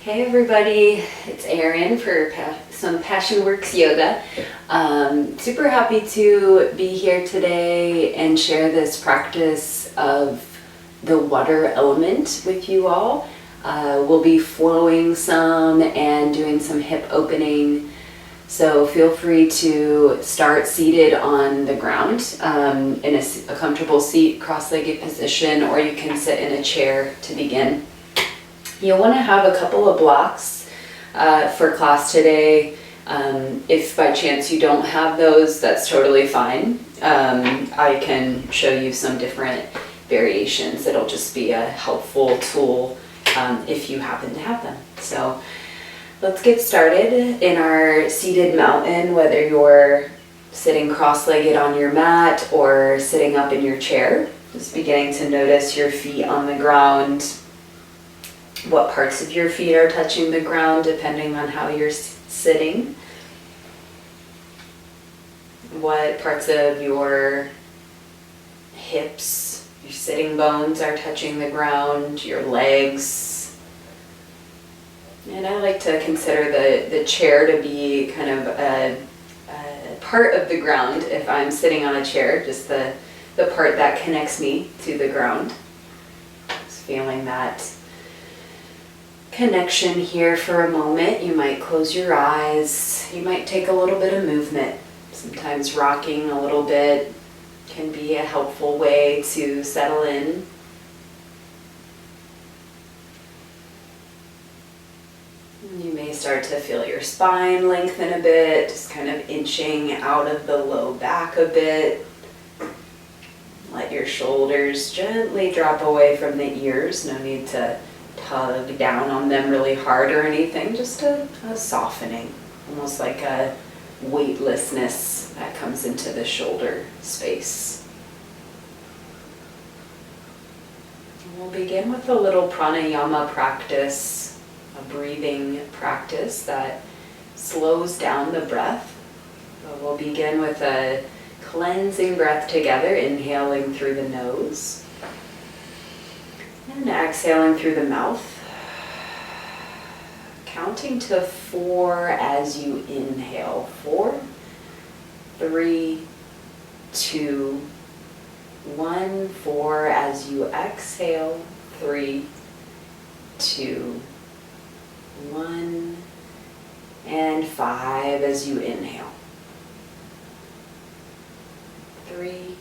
Hey everybody, it's Erin for some Passion Works Yoga. Super happy to be here today and share this practice of the water element with you all. We'll be flowing some and doing some hip opening. So feel free to start seated on the ground in a comfortable seat, cross-legged position, or you can sit in a chair to begin. You'll want to have a couple of blocks for class today. If by chance you don't have those, that's totally fine. I can show you some different variations. It'll just be a helpful tool if you happen to have them. So let's get started in our seated mountain, whether you're sitting cross-legged on your mat or sitting up in your chair. Just beginning to notice your feet on the ground. What parts of your feet are touching the ground depending on how you're sitting. What parts of your hips, your sitting bones are touching the ground, your legs. And I like to consider the chair to be kind of a part of the ground if I'm sitting on a chair, just the part that connects me to the ground. Just feeling that connection here for a moment. You might close your eyes. You might take a little bit of movement. Sometimes rocking a little bit can be a helpful way to settle in. You may start to feel your spine lengthen a bit, just kind of inching out of the low back a bit. Let your shoulders gently drop away from the ears. No need to tug down on them really hard or anything, just a softening, almost like a weightlessness that comes into the shoulder space. We'll begin with a little pranayama practice, a breathing practice that slows down the breath. So we'll begin with a cleansing breath together, inhaling through the nose. And exhaling through the mouth, counting to 4 as you inhale. 4, 3, 2, 1. 4 as you exhale. 3, 2, 1. And 5 as you inhale. 3,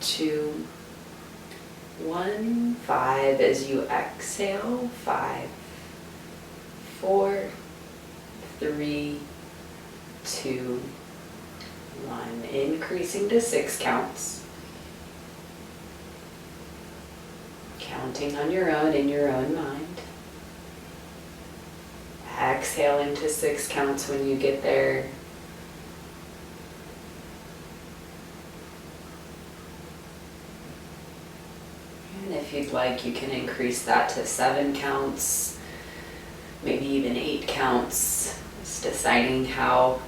2, 1. 5 as you exhale. 5, 4, 3, 2, 1. Increasing to 6 counts. Counting on your own in your own mind. Exhaling to 6 counts when you get there. And if you'd like, you can increase that to 7 counts, maybe even 8 counts. Just deciding how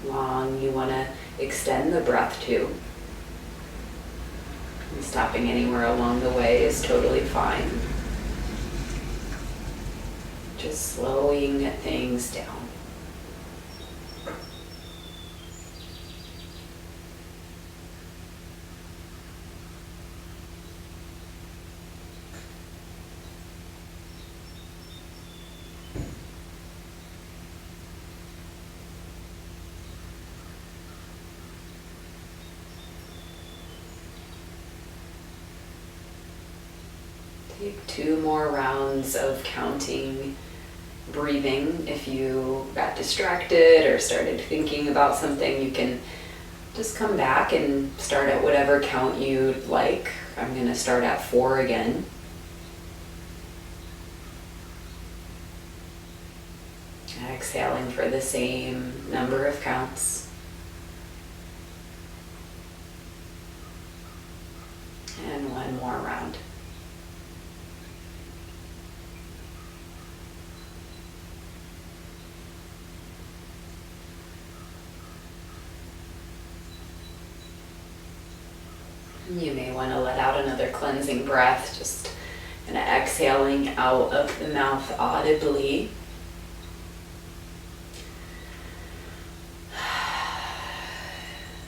long you want to extend the breath to. And stopping anywhere along the way is totally fine. Just slowing things down. Take 2 more rounds of counting, breathing. If you got distracted or started thinking about something, you can just come back and start at whatever count you'd like. I'm going to start at 4 again. Exhaling for the same number of counts. And 1 more round. You may want to let out another cleansing breath, just an Kind of exhaling out of the mouth audibly.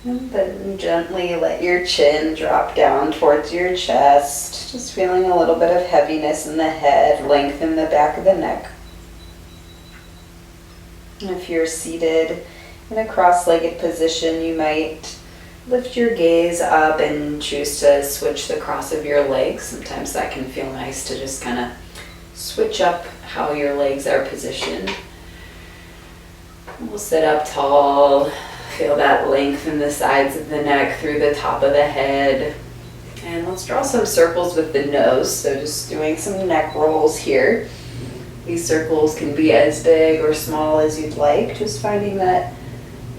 And then gently let your chin drop down towards your chest. Just feeling a little bit of heaviness in the head, lengthen the back of the neck. And if you're seated in a cross-legged position, you might lift your gaze up and choose to switch the cross of your legs. Sometimes that can feel nice to just kind of switch up how your legs are positioned. We'll sit up tall. Feel that length in the sides of the neck through the top of the head. And let's draw some circles with the nose. So just doing some neck rolls here. These circles can be as big or small as you'd like. Just finding that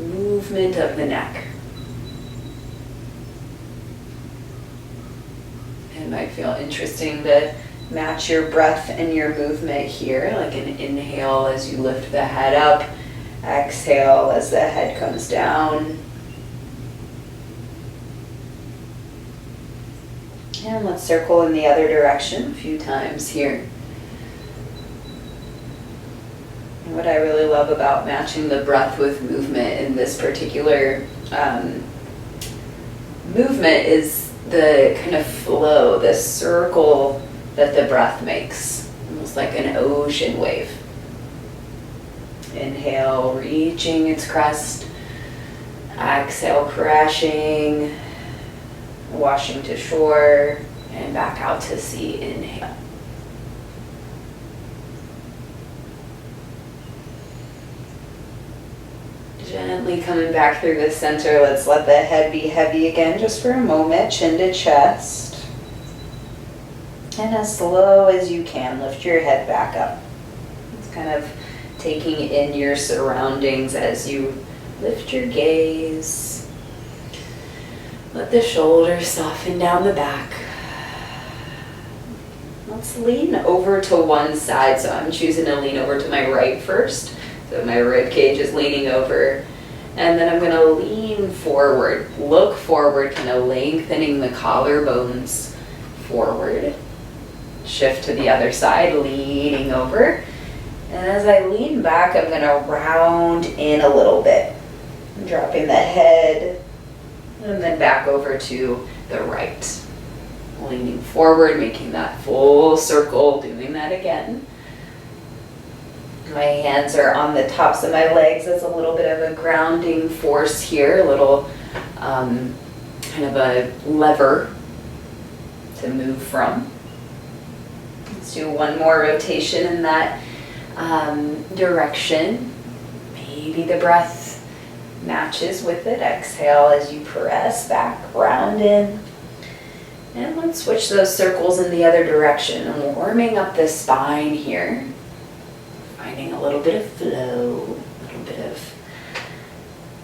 movement of the neck. It might feel interesting to match your breath and your movement here, like an inhale as you lift the head up. Exhale as the head comes down. And let's circle in the other direction a few times here. And what I really love about matching the breath with movement in this particular movement is the kind of flow, the circle that the breath makes, almost like an ocean wave. Inhale, reaching its crest. Exhale, crashing, washing to shore, and back out to sea. Inhale. Gently coming back through the center. Let's let the head be heavy again just for a moment, chin to chest. And as slow as you can, lift your head back up. It's kind of taking in your surroundings as you lift your gaze. Let the shoulders soften down the back. Let's lean over to one side. So I'm choosing to lean over to my right first. So my rib cage is leaning over. And then I'm going to lean forward. Look forward, kind of lengthening the collarbones forward. Shift to the other side, leaning over. And as I lean back, I'm going to round in a little bit, dropping the head, and then back over to the right. Leaning forward, making that full circle, doing that again. My hands are on the tops of my legs. That's a little bit of a grounding force here, a little kind of a lever to move from. Let's do one more rotation in that direction. Maybe the breath matches with it. Exhale as you press back, round in. And let's switch those circles in the other direction. And warming up the spine here. Finding a little bit of flow, a little bit of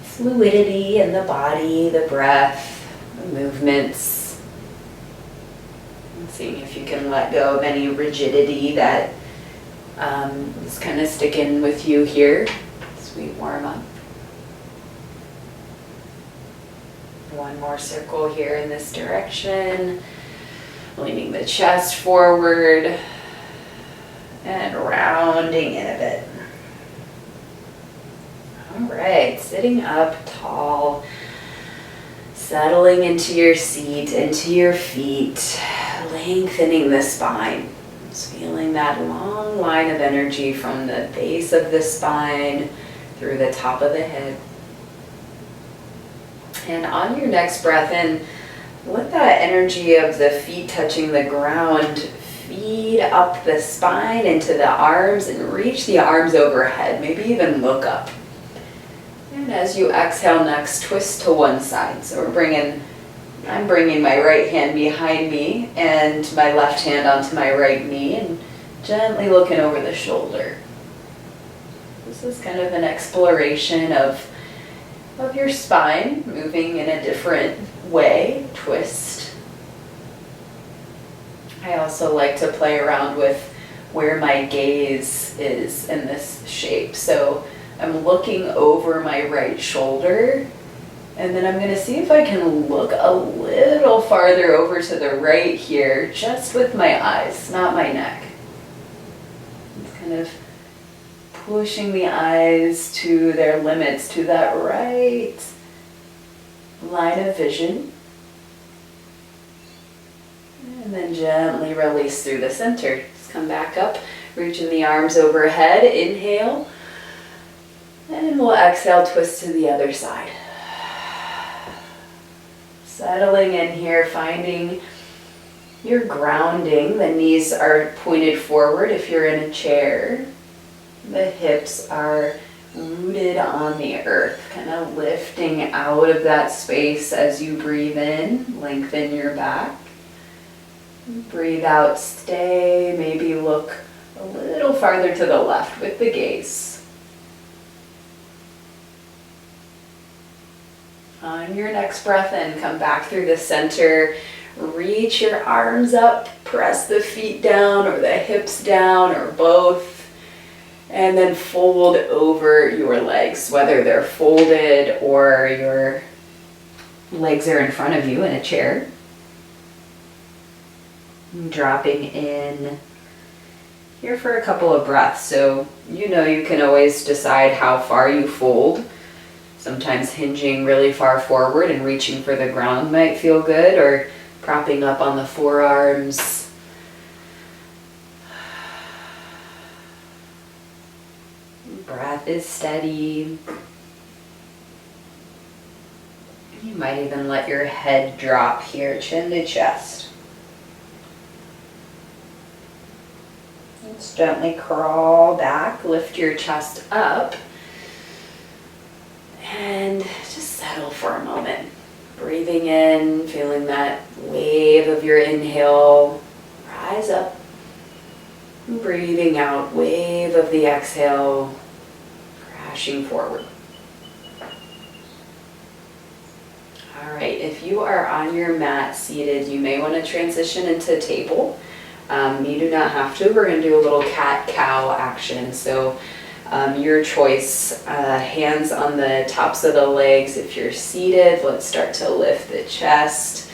fluidity in the body, the breath, the movements. And seeing if you can let go of any rigidity that is kind of sticking with you here as we warm up. One more circle here in this direction. Leaning the chest forward and rounding in a bit. All right, sitting up tall, settling into your seat, into your feet, lengthening the spine. Just feeling that long line of energy from the base of the spine through the top of the head. And on your next breath in, let that energy of the feet touching the ground feed up the spine into the arms and reach the arms overhead, maybe even look up. And as you exhale next, twist to one side. So I'm bringing my right hand behind me and my left hand onto my right knee and gently looking over the shoulder. This is kind of an exploration of your spine, moving in a different way, twist. I also like to play around with where my gaze is in this shape. So I'm looking over my right shoulder And then I'm gonna see if I can look a little farther over to the right here, just with my eyes, not my neck. It's kind of pushing the eyes to their limits, to that right line of vision. And then gently release through the center. Just come back up, reaching the arms overhead. Inhale. And we'll exhale, twist to the other side. Settling in here, finding your grounding. The knees are pointed forward if you're in a chair. The hips are rooted on the earth, kind of lifting out of that space as you breathe in. Lengthen your back. Breathe out, stay, maybe look a little farther to the left with the gaze. On your next breath in, come back through the center, reach your arms up, press the feet down or the hips down or both, and then fold over your legs, whether they're folded or your legs are in front of you in a chair. Dropping in here for a couple of breaths. So you know you can always decide how far you fold. Sometimes hinging really far forward and reaching for the ground might feel good, or propping up on the forearms. Breath is steady. You might even let your head drop here, chin to chest. Let's gently crawl back, lift your chest up. And just settle for a moment. Breathing in, feeling that wave of your inhale, rise up. Breathing out, wave of the exhale, crashing forward. All right, if you are on your mat seated, you may want to transition into table. You do not have to. We're going to do a little cat-cow action. So your choice, hands on the tops of the legs. If you're seated, let's start to lift the chest,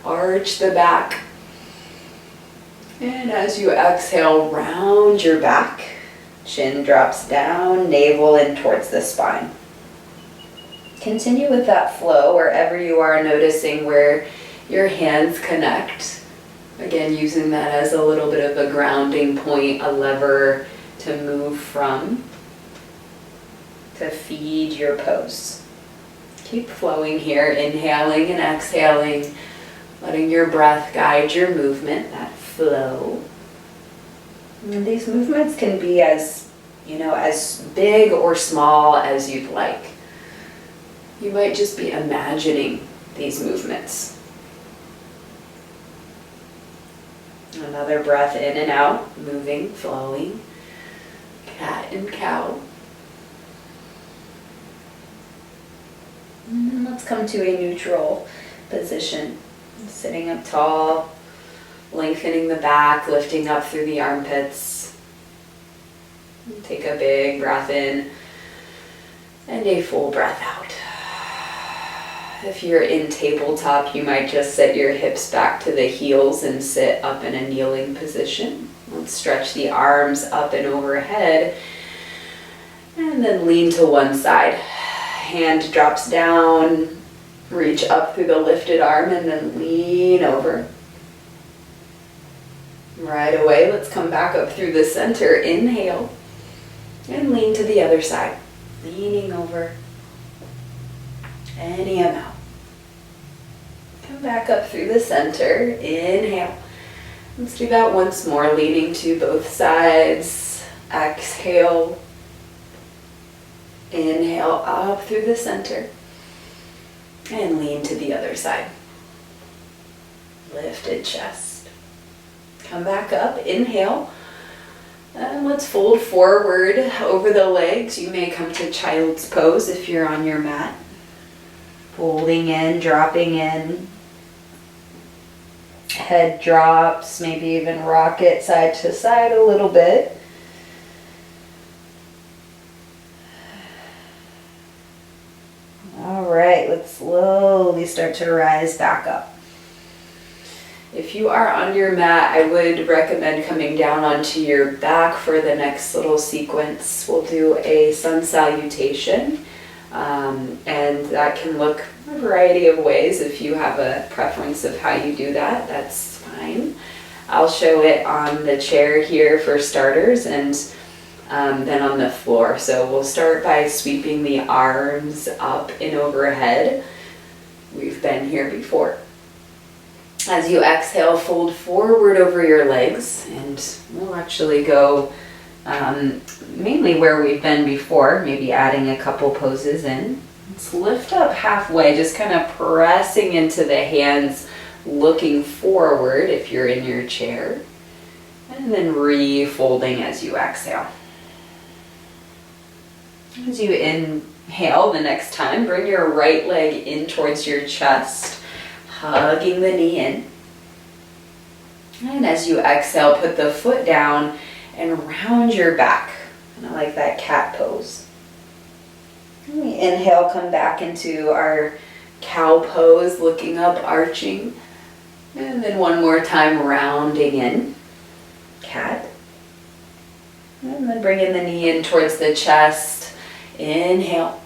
arch the back. And as you exhale, round your back. Chin drops down, navel in towards the spine. Continue with that flow wherever you are, noticing where your hands connect. Again, using that as a little bit of a grounding point, a lever to move from, to feed your pose. Keep flowing here, inhaling and exhaling, letting your breath guide your movement, that flow. And these movements can be as big or small as you'd like. You might just be imagining these movements. Another breath in and out, moving, flowing. Cat and cow. And then let's come to a neutral position. Sitting up tall, lengthening the back, lifting up through the armpits. Take a big breath in and a full breath out. If you're in tabletop, you might just set your hips back to the heels and sit up in a kneeling position. Let's stretch the arms up and overhead, and then lean to one side. Hand drops down, reach up through the lifted arm, and then lean over. Right away, let's come back up through the center. Inhale, and lean to the other side. Leaning over any amount. Come back up through the center. Inhale. Let's do that once more, leaning to both sides. Exhale. Inhale up through the center. And lean to the other side. Lifted chest. Come back up. Inhale. And let's fold forward over the legs. You may come to child's pose if you're on your mat. Folding in, dropping in. Head drops, maybe even rock it side to side a little bit. All right, let's slowly start to rise back up. If you are on your mat, I would recommend coming down onto your back for the next little sequence. We'll do a Sun Salutation, and that can look a variety of ways. If you have a preference of how you do that, that's fine. I'll show it on the chair here for starters, and then on the floor. So we'll start by sweeping the arms up and overhead. We've been here before. As you exhale, fold forward over your legs, and we'll actually go mainly where we've been before, maybe adding a couple poses in. Let's lift up halfway, just kind of pressing into the hands, looking forward if you're in your chair, and then refolding as you exhale. As you inhale the next time, bring your right leg in towards your chest, hugging the knee in. And as you exhale, put the foot down and round your back. And I like that cat pose. And we inhale, come back into our cow pose, looking up, arching. And then one more time, rounding in, cat. And then bringing the knee in towards the chest. Inhale.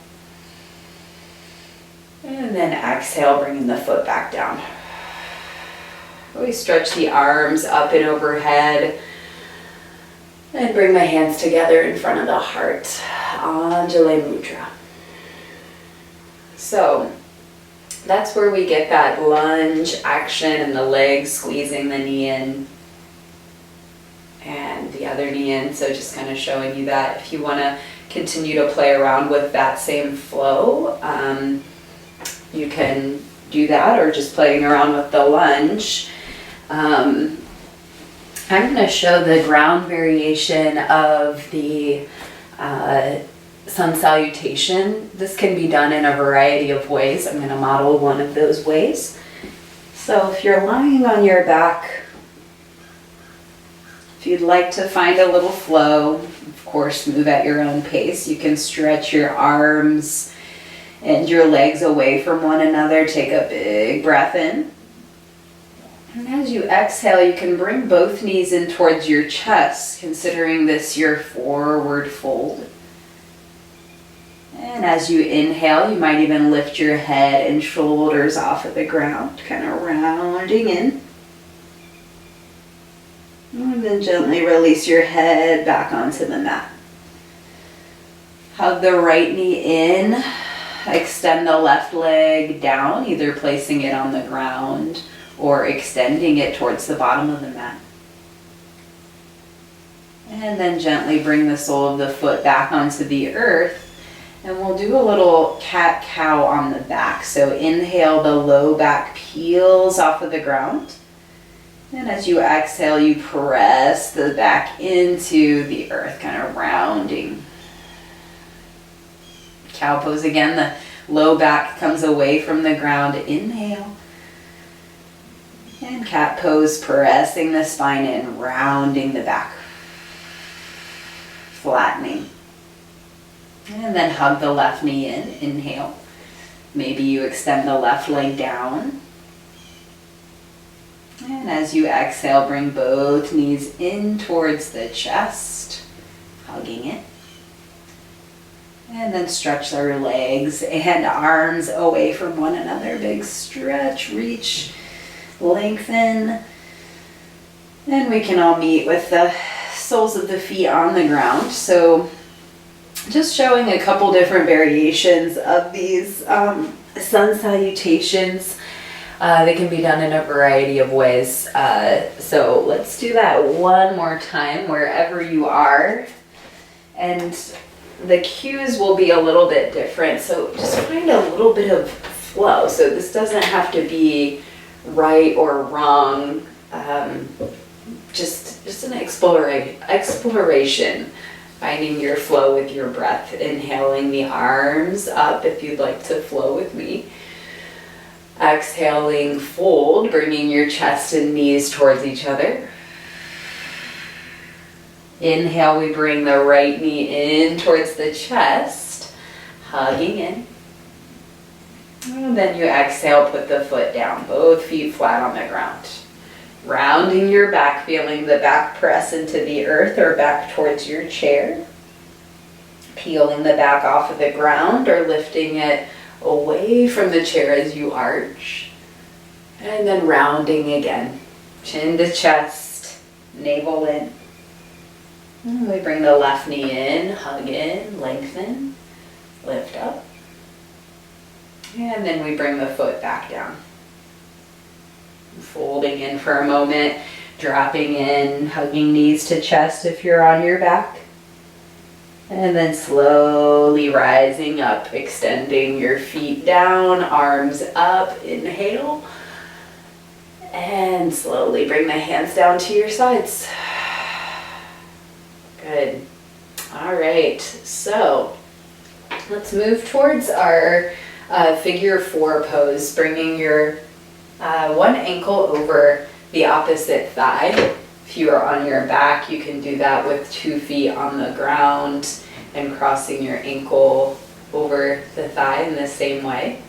And then exhale, bringing the foot back down. We stretch the arms up and overhead. And bring my hands together in front of the heart. Anjali Mudra. So that's where we get that lunge action and the legs squeezing the knee in and the other knee in. So just kind of showing you that if you want to continue to play around with that same flow, you can do that, or just playing around with the lunge. I'm going to show the ground variation of the Sun Salutation. This can be done in a variety of ways. I'm going to model one of those ways. So if you're lying on your back, if you'd like to find a little flow, of course, move at your own pace. You can stretch your arms and your legs away from one another. Take a big breath in. And as you exhale, you can bring both knees in towards your chest, considering this your forward fold. And as you inhale, you might even lift your head and shoulders off of the ground, kind of rounding in. And then gently release your head back onto the mat. Hug the right knee in. Extend the left leg down, either placing it on the ground or extending it towards the bottom of the mat. And then gently bring the sole of the foot back onto the earth. And we'll do a little cat-cow on the back. So inhale, the low back peels off of the ground. And as you exhale, you press the back into the earth, kind of rounding. Cow pose again, the low back comes away from the ground. Inhale. And cat pose, pressing the spine in, rounding the back. Flattening. And then hug the left knee in. Inhale. Maybe you extend the left leg down. And as you exhale, bring both knees in towards the chest, hugging it. And then stretch our legs and arms away from one another. Big stretch, reach, lengthen. And we can all meet with the soles of the feet on the ground. So just showing a couple different variations of these Sun Salutations. They can be done in a variety of ways. So let's do that one more time wherever you are. And the cues will be a little bit different. So just find a little bit of flow. So this doesn't have to be right or wrong. Just an exploration. Finding your flow with your breath. Inhaling the arms up if you'd like to flow with me. Exhaling, fold, bringing your chest and knees towards each other. Inhale, we bring the right knee in towards the chest, hugging in. And then you exhale, put the foot down, both feet flat on the ground. Rounding your back, feeling the back press into the earth or back towards your chair. Peeling the back off of the ground or lifting it away from the chair as you arch. And then rounding again. Chin to chest, navel in. And we bring the left knee in, hug in, lengthen, lift up. And then we bring the foot back down. Folding in for a moment, dropping in, hugging knees to chest if you're on your back. And then slowly rising up, extending your feet down, arms up, inhale. And slowly bring the hands down to your sides. Good. All right, so let's move towards our figure 4 pose, bringing your one ankle over the opposite thigh. If you are on your back, you can do that with 2 feet on the ground and crossing your ankle over the thigh in the same way.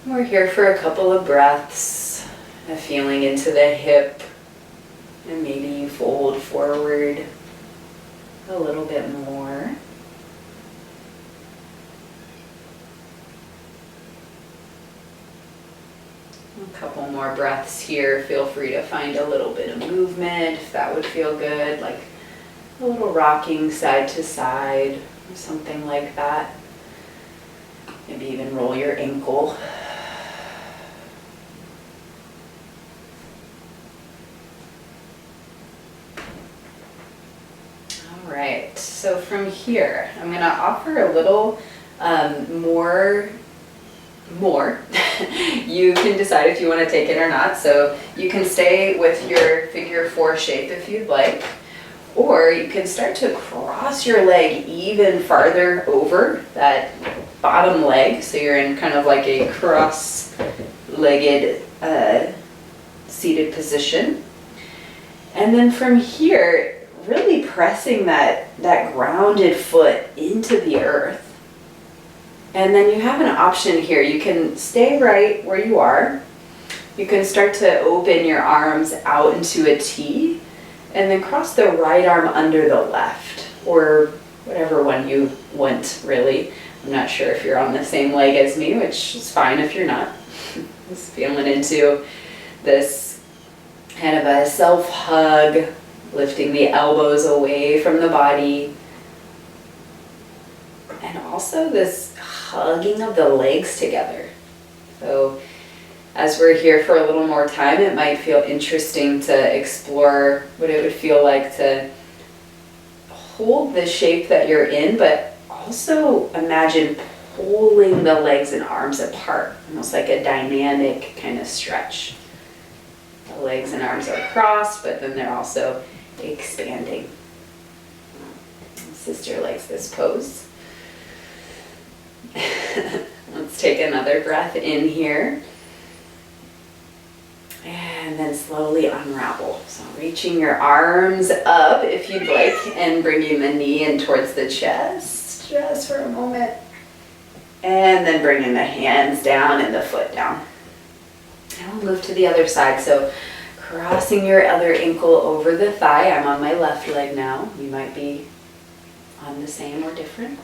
We're here for a couple of breaths, feeling into the hip, and maybe you fold forward a little bit more. A couple more breaths here. Feel free to find a little bit of movement if that would feel good, like a little rocking side to side or something like that. Maybe even roll your ankle. All right, so from here, I'm going to offer a little more. You can decide if you want to take it or not. So you can stay with your figure 4 shape if you'd like, or you can start to cross your leg even farther over that bottom leg. So you're in kind of like a cross-legged seated position. And then from here, really pressing that grounded foot into the earth. And then you have an option here. You can stay right where you are. You can start to open your arms out into a T and then cross the right arm under the left, or whatever one you want, really. I'm not sure if you're on the same leg as me, which is fine if you're not. Just feeling into this kind of a self-hug, lifting the elbows away from the body. And also this hugging of the legs together. So as we're here for a little more time, it might feel interesting to explore what it would feel like to hold the shape that you're in, but also imagine pulling the legs and arms apart, almost like a dynamic kind of stretch. The legs and arms are crossed, but then they're also expanding. Sister likes this pose. Let's take another breath in here. And then slowly unravel. So reaching your arms up if you'd like, and bringing the knee in towards the chest just for a moment. And then bringing the hands down and the foot down. And we'll move to the other side. So crossing your other ankle over the thigh. I'm on my left leg now. You might be on the same or different.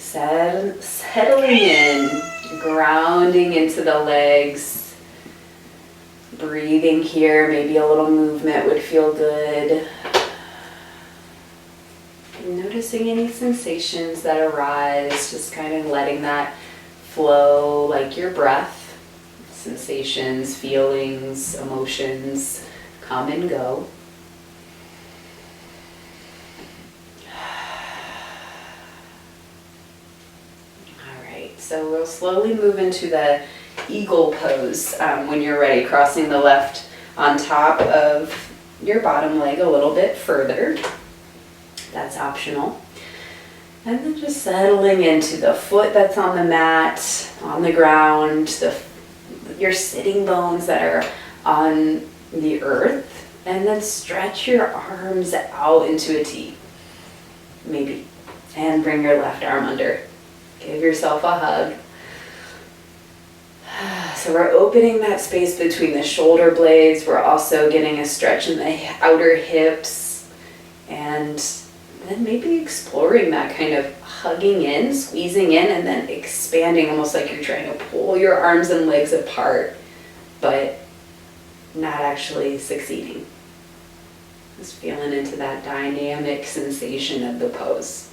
Settling in, grounding into the legs, breathing here. Maybe a little movement would feel good. Noticing any sensations that arise, just kind of letting that flow like your breath. Sensations, feelings, emotions come and go. So we'll slowly move into the eagle pose when you're ready, crossing the left on top of your bottom leg a little bit further. That's optional. And then just settling into the foot that's on the mat, on the ground, your sitting bones that are on the earth, and then stretch your arms out into a T, maybe, and bring your left arm under. Give yourself a hug. So we're opening that space between the shoulder blades. We're also getting a stretch in the outer hips, and then maybe exploring that kind of hugging in, squeezing in, and then expanding, almost like you're trying to pull your arms and legs apart, but not actually succeeding. Just feeling into that dynamic sensation of the pose.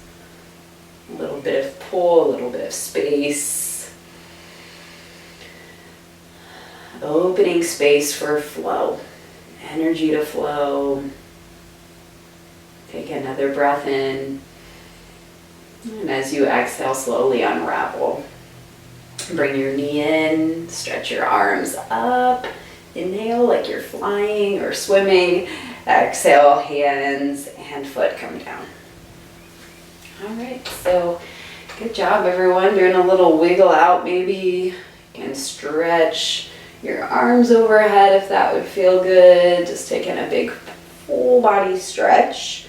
A little bit of pull, a little bit of space. Opening space for flow, energy to flow. Take another breath in. And as you exhale, slowly unravel. Bring your knee in, stretch your arms up. Inhale like you're flying or swimming. Exhale, hands and foot come down. All right, so good job everyone. Doing a little wiggle out maybe. You can stretch your arms overhead if that would feel good. Just taking a big full body stretch.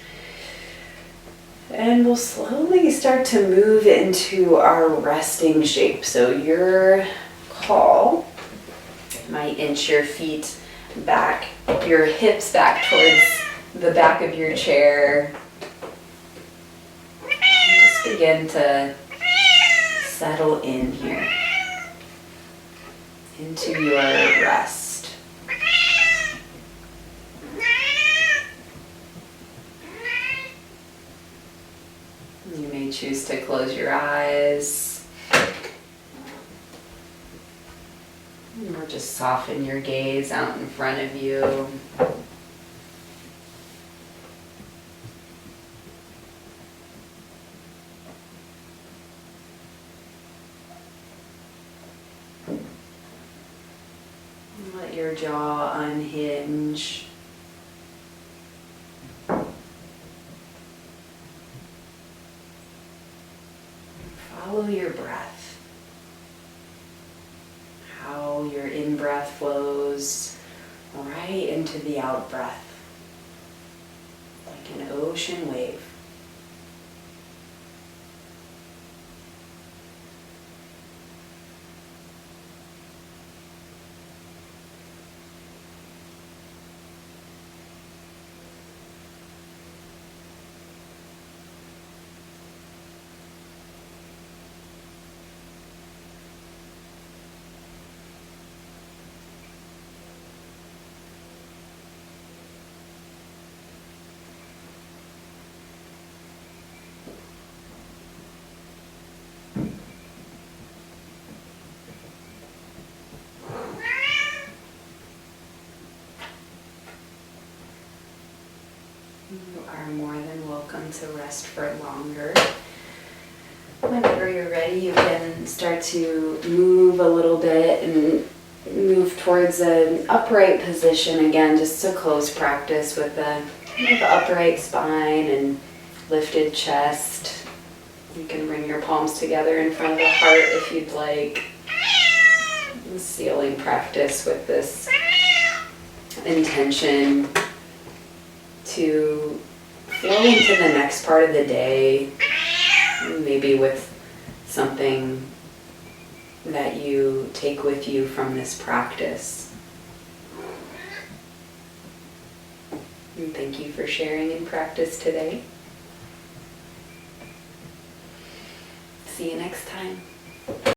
And we'll slowly start to move into our resting shape. So your call might inch your feet back, your hips back towards the back of your chair. And just begin to settle in here into your rest. You may choose to close your eyes or just soften your gaze out in front of you. Let your jaw unhinge. Follow your breath. How your in-breath flows right into the out-breath, like an ocean wave. You are more than welcome to rest for longer. Whenever you're ready, you can start to move a little bit and move towards an upright position again, just to close practice with a kind of upright spine and lifted chest. You can bring your palms together in front of the heart if you'd like. Sealing practice with this intention to flow into the next part of the day, maybe with something that you take with you from this practice. And thank you for sharing in practice today. See you next time.